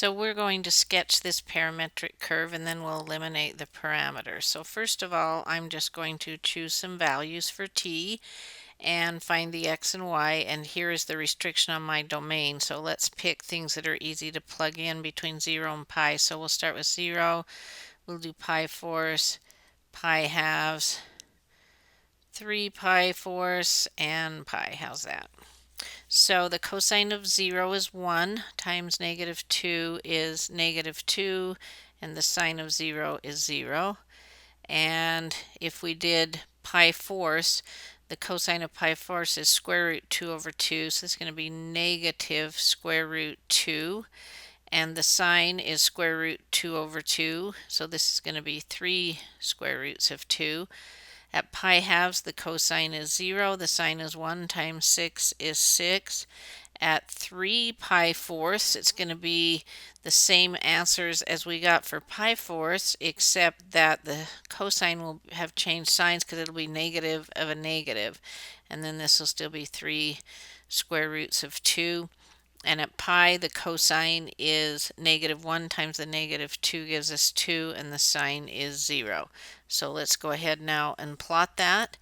So we're going to sketch this parametric curve and then we'll eliminate the parameters. So first of all, I'm just going to choose some values for t and find the x and y, and here is the restriction on my domain. So let's pick things that are easy to plug in between 0 and pi. So we'll start with 0, we'll do pi fourths, pi halves, 3 pi fourths, and pi. How's that? So the cosine of 0 is 1 times negative 2 is negative 2, and the sine of 0 is 0. And if we did pi fourths, the cosine of pi fourths is square root 2 over 2, so it's going to be negative square root 2. And the sine is square root 2 over 2, so this is going to be 3 square roots of 2. At pi halves, the cosine is 0, the sine is 1 times 6 is 6. At 3 pi fourths, it's going to be the same answers as we got for pi fourths, except that the cosine will have changed signs because it'll be negative of a negative. And then this will still be 3 square roots of 2. And at pi, the cosine is negative 1 times the negative 2 gives us 2, and the sine is 0. So let's go ahead now and plot that.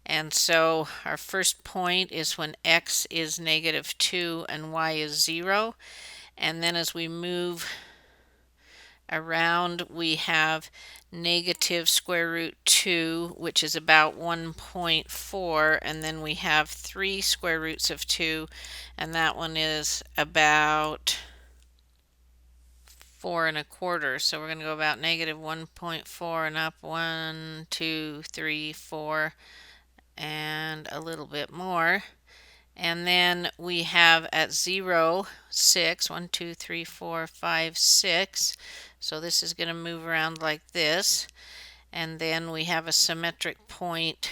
And so our first point is when x is negative 2 and y is 0. And then as we move around, we have negative square root 2, which is about 1.4, and then we have 3 square roots of 2, and that one is about 4 1/4. So we're going to go about negative 1.4 and up 1, 2, 3, 4, and a little bit more. And then we have at 0, 6, 1, 2, 3, 4, 5, 6. So this is going to move around like this. And then we have a symmetric point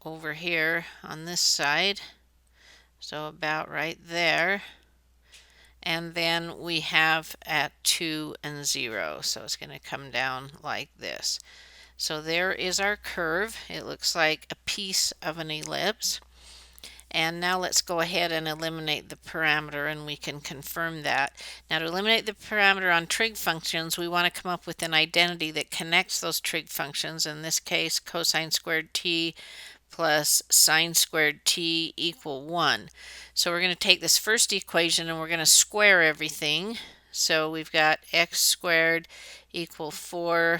over here on this side. So about right there. And then we have at 2 and 0. So it's going to come down like this. So there is our curve. It looks like a piece of an ellipse. And now let's go ahead and eliminate the parameter, and we can confirm that. Now to eliminate the parameter on trig functions, we want to come up with an identity that connects those trig functions. In this case, cosine squared t plus sine squared t equal 1. So we're going to take this first equation and we're going to square everything. So we've got x squared equal 4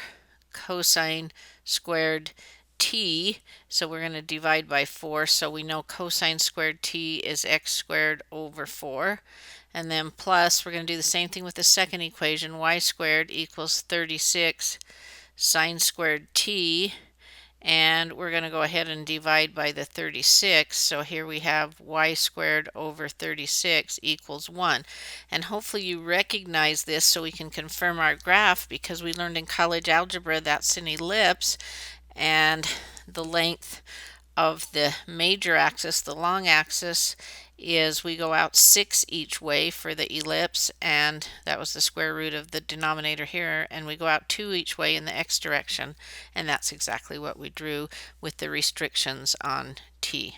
cosine squared t, so we're going to divide by 4, so we know cosine squared t is x squared over 4. And then plus, we're going to do the same thing with the second equation, y squared equals 36 sine squared t, and we're going to go ahead and divide by the 36. So here we have y squared over 36 equals 1. And hopefully you recognize this so we can confirm our graph, because we learned in college algebra that's an ellipse, and the length of the major axis, the long axis, is we go out 6 each way for the ellipse, and that was the square root of the denominator here, and we go out 2 each way in the x direction, and that's exactly what we drew with the restrictions on t.